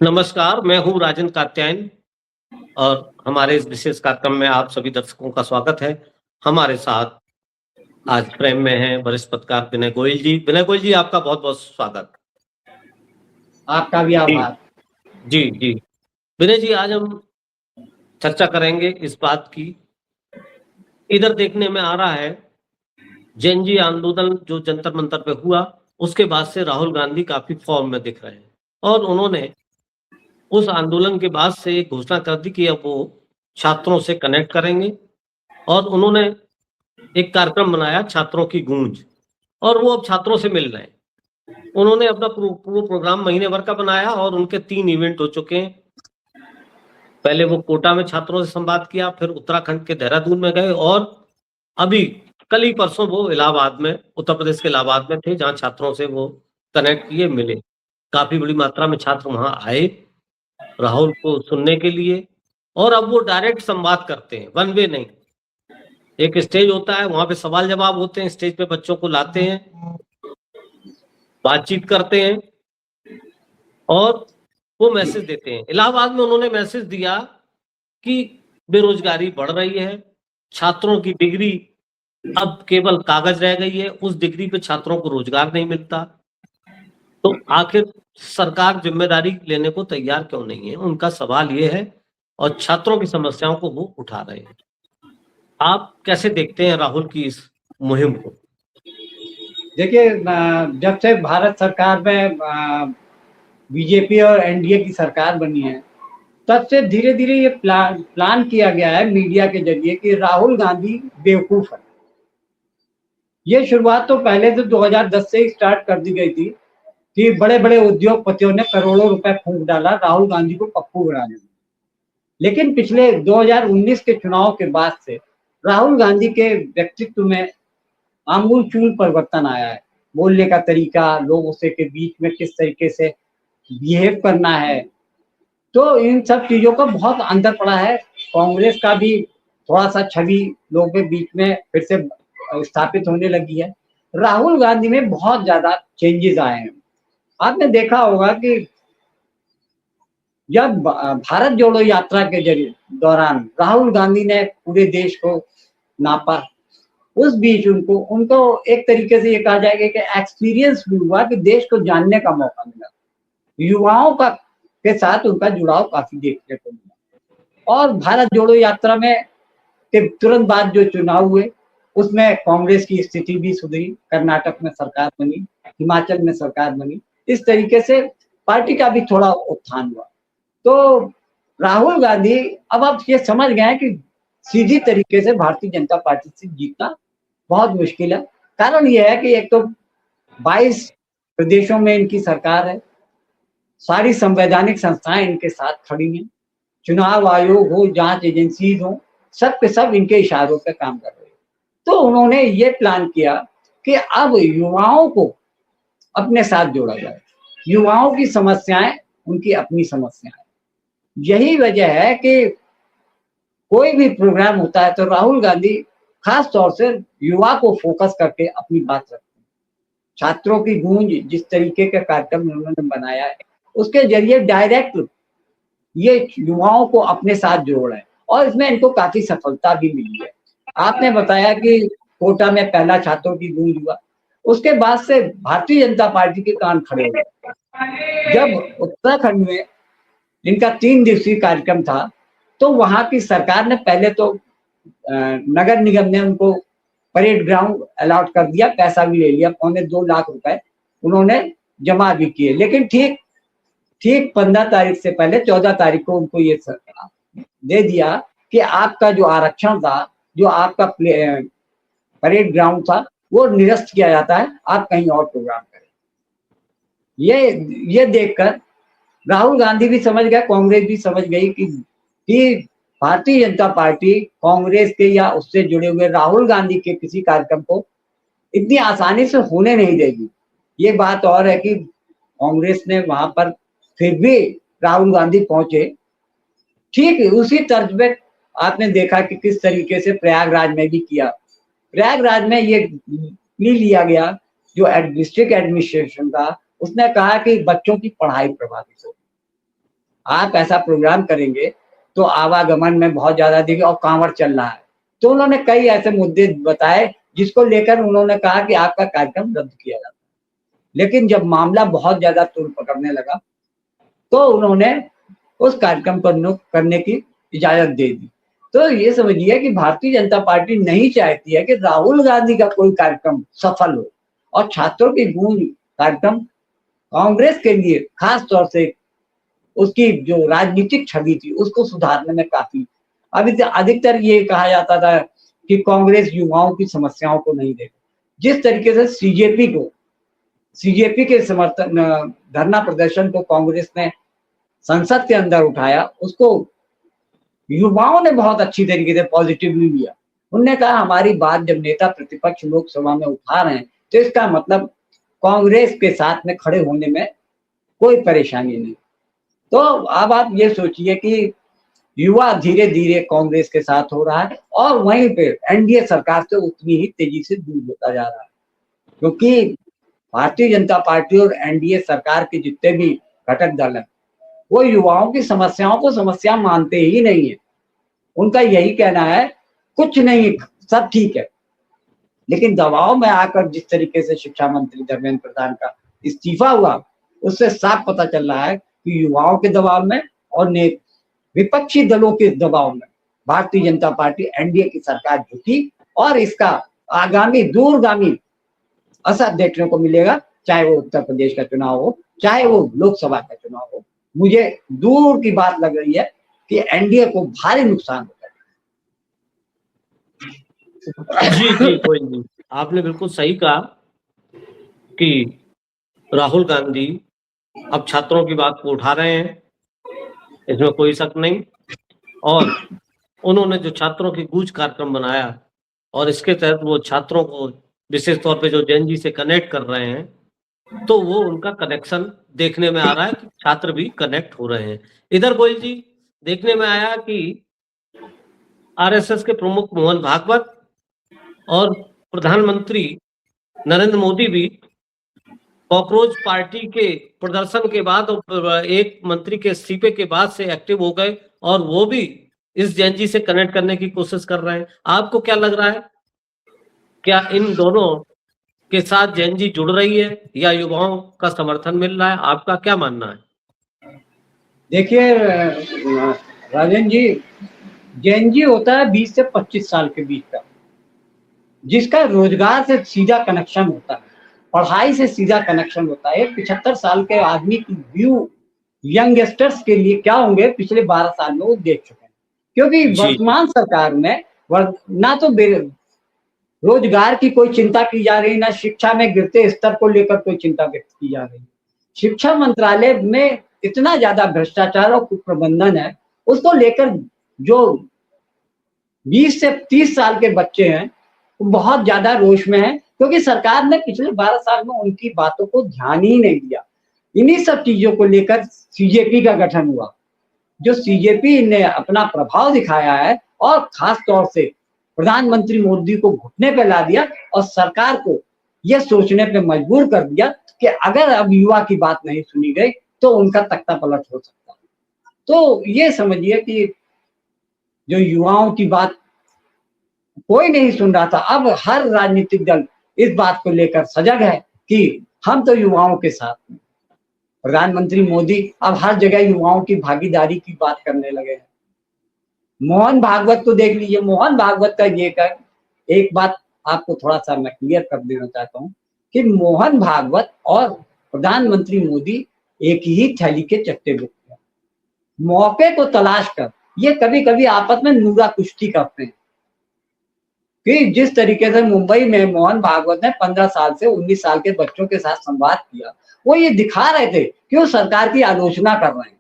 नमस्कार, मैं हूँ राजन कात्यायन और हमारे इस विशेष कार्यक्रम में आप सभी दर्शकों का स्वागत है। हमारे साथ आज फ्रेम में हैं वरिष्ठ पत्रकार विनय गोयल जी। विनय गोयल जी, आपका बहुत-बहुत स्वागत। आपका भी जी, आभार। जी, जी। विनय जी, आज हम चर्चा करेंगे इस बात की, इधर देखने में आ रहा है, जेन ज़ी आंदोलन जो जंतर मंतर पे हुआ, उसके बाद से राहुल गांधी काफ़ी फ़ॉर्म में दिख रहे हैं और उन्होंने उस आंदोलन के बाद से एक घोषणा कर दी कि अब वो छात्रों से कनेक्ट करेंगे और उन्होंने एक कार्यक्रम बनाया छात्रों की गूंज और वो अब छात्रों से मिल रहे हैं। उन्होंने अपना पूरा प्रोग्राम महीने भर का बनाया और उनके 3 इवेंट हो चुके हैं। पहले वो कोटा में छात्रों से संवाद किया, फिर उत्तराखंड के देहरादून में गए और अभी कल ही परसों वो इलाहाबाद में, उत्तर प्रदेश के इलाहाबाद में थे, जहाँ छात्रों से वो कनेक्ट किए, मिले। काफ़ी बड़ी मात्रा में छात्र वहाँ आए, राहुल को सुनने के लिए और अब वो डायरेक्ट संवाद करते हैं, वन वे नहीं। एक स्टेज होता है, वहाँ पे सवाल-जवाब होते हैं, स्टेज पे बच्चों को लाते हैं, बातचीत करते हैं और वो मैसेज देते हैं। इलाहाबाद में उन्होंने मैसेज दिया कि बेरोज़गारी बढ़ रही है, छात्रों की डिग्री अब केवल कागज़ रह गई है, उस डिग्री पे छात्रों को रोज़गार नहीं मिलता। तो आखिर सरकार ज़िम्मेदारी लेने को तैयार क्यों नहीं है? उनका सवाल ये है और छात्रों की समस्याओं को वो उठा रहे हैं। आप कैसे देखते हैं राहुल की इस मुहिम को? देखिए, जब से भारत सरकार में बीजेपी और एनडीए की सरकार बनी है, तब से धीरे-धीरे ये प्लान किया गया है मीडिया के ज़रिए कि राहुल गांधी बेवकूफ़ है। ये शुरुआत तो पहले तो 2010 से ही स्टार्ट कर दी गई थी कि बड़े-बड़े उद्योगपतियों ने करोड़ों रुपए फूँक डाला राहुल गांधी को पप्पू बनाने में। लेकिन पिछले 2019 के चुनाव के बाद से राहुल गांधी के व्यक्तित्व में आमूल-चूल परिवर्तन आया है। बोलने का तरीका, लोगों से के बीच में किस तरीके से बिहेव करना है, तो इन सब चीज़ों का बहुत अंतर पड़ा है। कांग्रेस का भी थोड़ा-सा छवि लोगों के बीच में फिर से स्थापित होने लगी है। राहुल गांधी में बहुत ज़्यादा चेंजेज़ आए हैं। आपने देखा होगा कि जब भारत जोड़ो यात्रा के जरिए दौरान राहुल गांधी ने पूरे देश को नापा, उस बीच उनको एक तरीके से ये कहा जाएगा कि एक्सपीरियंस भी हुआ कि देश को जानने का मौका मिला। युवाओं का के साथ उनका जुड़ाव काफ़ी देखने को मिला और भारत जोड़ो यात्रा में के तुरंत बाद जो चुनाव हुए, उसमें कांग्रेस की स्थिति भी सुधरी, कर्नाटक में सरकार बनी, हिमाचल में सरकार बनी। इस तरीके से पार्टी का भी थोड़ा उत्थान हुआ। तो राहुल गांधी अब आप ये समझ गए हैं कि सीधी तरीके से भारतीय जनता पार्टी से जीतना बहुत मुश्किल है। कारण ये है कि एक तो 22 प्रदेशों में इनकी सरकार है, सारी संवैधानिक संस्थाएं इनके साथ खड़ी हैं, चुनाव आयोग हो, जांच एजेंसीज हो, सब के सब इनके इशारों पे काम कर रहे हैं। तो उन्होंने ये प्लान किया कि अब युवाओं को अपने साथ जोड़ा जाए। युवाओं की समस्याएं उनकी अपनी समस्याएं। यही वजह है कि कोई भी प्रोग्राम होता है तो राहुल गांधी खास तौर से युवा को फोकस करके अपनी बात रखते हैं। छात्रों की गूंज जिस तरीके का कार्यक्रम उन्होंने बनाया है, उसके जरिए डायरेक्ट ये युवाओं को अपने साथ जोड़ रहे हैं और इसमें इनको काफ़ी सफलता भी मिली है। आपने बताया कि कोटा में पहला छात्रों की गूंज हुआ, उसके बाद से भारतीय जनता पार्टी के कान खड़े हो गए। जब उत्तराखंड में इनका 3 दिवसीय कार्यक्रम था, तो वहाँ की सरकार ने पहले तो नगर निगम ने उनको परेड ग्राउंड अलॉट कर दिया, पैसा भी ले लिया, पौने 2 लाख रुपए उन्होंने जमा भी किए। लेकिन ठीक 15 तारीख से पहले 14 तारीख को उनको ये दे दिया कि आपका जो आरक्षण था, जो आपका परेड ग्राउंड था, वो निरस्त किया जाता है, आप कहीं और प्रोग्राम करें। ये देखकर राहुल गांधी भी समझ गए, कांग्रेस भी समझ गई कि भारतीय जनता पार्टी कांग्रेस के या उससे जुड़े हुए राहुल गांधी के किसी कार्यक्रम को इतनी आसानी से होने नहीं देगी। ये बात और है कि कांग्रेस ने वहां पर फिर भी राहुल गांधी पहुंचे। ठीक उसी तर्ज पे आपने देखा कि किस तरीके से प्रयागराज में भी किया। प्रयागराज में ये प्ली लिया गया, जो डिस्ट्रिक्ट एडमिनिस्ट्रेशन था, उसने कहा कि बच्चों की पढ़ाई प्रभावित होगी। आप ऐसा प्रोग्राम करेंगे तो आवागमन में बहुत ज्यादा दिखे और कांवड़ चल रहा है। तो उन्होंने कई ऐसे मुद्दे बताए जिसको लेकर उन्होंने कहा कि आपका कार्यक्रम रद्द किया जाता है। लेकिन जब मामला बहुत ज्यादा तूल पकड़ने लगा तो उन्होंने उस कार्यक्रम को करने की इजाजत दे दी। तो ये समझिए कि भारतीय जनता पार्टी नहीं चाहती है कि राहुल गांधी का कोई कार्यक्रम सफल हो, और छात्रों की गूंज कार्यक्रम कांग्रेस के लिए खास तौर से उसकी जो राजनीतिक छवि थी उसको सुधारने में काफी, अभी अधिकतर ये कहा जाता था कि कांग्रेस युवाओं की समस्याओं को नहीं देख, जिस तरीके से सीजेपी के समर्थन धरना प्रदर्शन को कांग्रेस ने संसद के अंदर उठाया, उसको युवाओं ने बहुत अच्छी तरीके से पॉजिटिवली लिया। उन्होंने कहा हमारी बात जब नेता प्रतिपक्ष लोकसभा में उठा रहे हैं तो इसका मतलब कांग्रेस के साथ में खड़े होने में कोई परेशानी नहीं। तो अब आप ये सोचिए कि युवा धीरे धीरे कांग्रेस के साथ हो रहा है और वहीं पे एनडीए सरकार से उतनी ही तेजी से दूर होता जा रहा है, क्योंकि भारतीय जनता पार्टी और एनडीए सरकार के जितने भी घटक दल हैं वो युवाओं की समस्याओं को समस्या मानते ही नहीं है। उनका यही कहना है कुछ नहीं, सब ठीक है। लेकिन दबाव में आकर जिस तरीके से शिक्षा मंत्री धर्मेंद्र प्रधान का इस्तीफा हुआ, उससे साफ पता चल रहा है कि युवाओं के दबाव में और विपक्षी दलों के दबाव में भारतीय जनता पार्टी एनडीए की सरकार झुकी, और इसका आगामी दूरगामी असर देखने को मिलेगा, चाहे वो उत्तर प्रदेश का चुनाव हो, चाहे वो लोकसभा का चुनाव हो। मुझे दूर की बात लग रही है कि एनडीए को भारी नुकसान होगा। जी जी, कोई नहीं, आपने बिल्कुल सही कहा कि राहुल गांधी अब छात्रों की बात को उठा रहे हैं, इसमें कोई शक नहीं। और उन्होंने जो छात्रों की गूंज कार्यक्रम बनाया और इसके तहत वो छात्रों को विशेष तौर पे जो जेन जी से कनेक्ट कर रहे हैं, तो वो उनका कनेक्शन देखने में आ रहा है कि छात्र भी कनेक्ट हो रहे हैं। इधर गोयल जी, देखने में आया कि आरएसएस के प्रमुख मोहन भागवत और प्रधानमंत्री नरेंद्र मोदी भी कॉकरोच पार्टी के प्रदर्शन के बाद और एक मंत्री के इस्तीफे के बाद से एक्टिव हो गए और वो भी इस जेनजी से कनेक्ट करने की कोशिश कर रहे हैं। आपको क्या लग रहा है, क्या इन दोनों के साथ जेनजी जुड़ रही है या युवाओं का समर्थन मिल रहा है? आपका क्या मानना है? देखिए राजन जी, जेनजी होता है 20 से 25 साल के बीच का, जिसका रोजगार से सीधा कनेक्शन होता है, पढ़ाई से सीधा कनेक्शन होता है। 75 साल के आदमी की व्यू यंगस्टर्स के लिए क्या होंगे पिछले 12 साल में वो देख चुके हैं, क्योंकि वर्तमान सरकार में ना तो रोजगार की कोई चिंता की जा रही, ना शिक्षा में गिरते स्तर को लेकर कोई चिंता व्यक्त की जा रही। शिक्षा मंत्रालय में इतना ज्यादा भ्रष्टाचार और कुप्रबंधन है, उसको लेकर जो 20 से 30 साल के बच्चे हैं वो बहुत ज्यादा रोष में है, क्योंकि सरकार ने पिछले 12 साल में उनकी बातों को ध्यान ही नहीं दिया। इन्हीं सब चीजों को लेकर सीजेपी का गठन हुआ, जो सीजेपी ने अपना प्रभाव दिखाया है और खास तौर से प्रधानमंत्री मोदी को घुटने पे ला दिया और सरकार को यह सोचने पे मजबूर कर दिया कि अगर अब युवा की बात नहीं सुनी गई तो उनका तख्ता पलट हो सकता है। तो ये समझिए कि जो युवाओं की बात कोई नहीं सुन रहा था, अब हर राजनीतिक दल इस बात को लेकर सजग है कि हम तो युवाओं के साथ हैं। प्रधानमंत्री मोदी अब हर जगह युवाओं की भागीदारी की बात करने लगे हैं। मोहन भागवत को देख लीजिए, मोहन भागवत का ये कर, एक बात आपको थोड़ा सा मैं क्लियर कर देना चाहता हूँ कि मोहन भागवत और प्रधानमंत्री मोदी एक ही थैली के चट्टे बुक हैं। मौके को तलाश कर ये कभी कभी आपस में नूरा कुश्ती करते हैं कि जिस तरीके से मुंबई में मोहन भागवत ने 15 साल से 19 साल के बच्चों के साथ संवाद किया, वो ये दिखा रहे थे कि वो सरकार की आलोचना कर रहे हैं।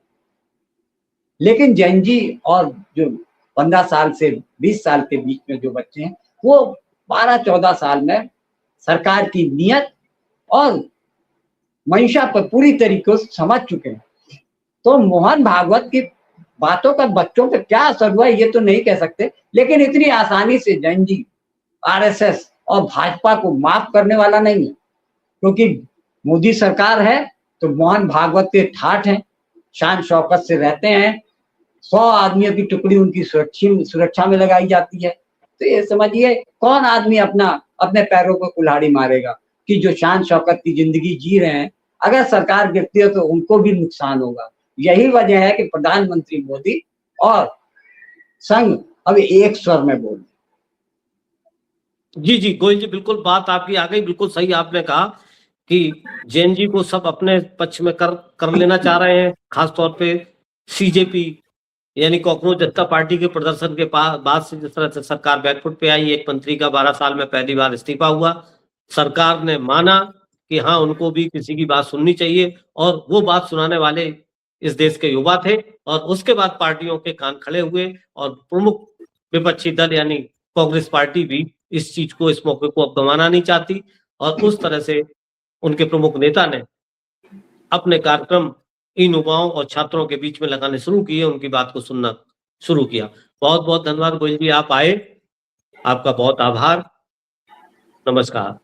लेकिन जेनजी और जो 15 साल से 20 साल के बीच में जो बच्चे हैं वो 12-14 साल में सरकार की नीयत और मंशा पर पूरी तरीके से समझ चुके हैं। तो मोहन भागवत की बातों का बच्चों पर क्या असर हुआ ये तो नहीं कह सकते, लेकिन इतनी आसानी से जेनजी आरएसएस और भाजपा को माफ करने वाला नहीं है, क्योंकि मोदी सरकार है तो मोहन भागवत के ठाठ हैं, शान शौकत से रहते हैं, 100 आदमियों की टुकड़ी उनकी सुरक्षा में लगाई जाती है। तो ये समझिए कौन आदमी अपने पैरों को कुल्हाड़ी मारेगा कि जो शान शौकत की जिंदगी जी रहे हैं, अगर सरकार गिरती है तो उनको भी नुकसान होगा। यही वजह है कि प्रधानमंत्री मोदी और संघ अब एक स्वर में बोल। जी जी गोयल जी, बिल्कुल बात आपकी आ गई, बिल्कुल सही आपने कहा कि जैन जी को सब अपने पक्ष में कर लेना चाह रहे हैं, खासतौर पे सीजेपी यानी कॉकरोच जनता पार्टी के प्रदर्शन के बाद से जिस तरह से सरकार बैकफुट पे आई, एक मंत्री का 12 साल में पहली बार इस्तीफा हुआ, सरकार ने माना कि हाँ उनको भी किसी की बात सुननी चाहिए, और वो बात सुनाने वाले इस देश के युवा थे, और उसके बाद पार्टियों के कान खड़े हुए, और प्रमुख विपक्षी दल यानी कांग्रेस पार्टी भी इस चीज को, इस मौके को अब गंवाना नहीं चाहती, और उस तरह से उनके प्रमुख नेता ने अपने कार्यक्रम इन युवाओं और छात्रों के बीच में लगाने शुरू किए, उनकी बात को सुनना शुरू किया। बहुत बहुत धन्यवाद गोयल जी, आप आए, आपका बहुत आभार, नमस्कार।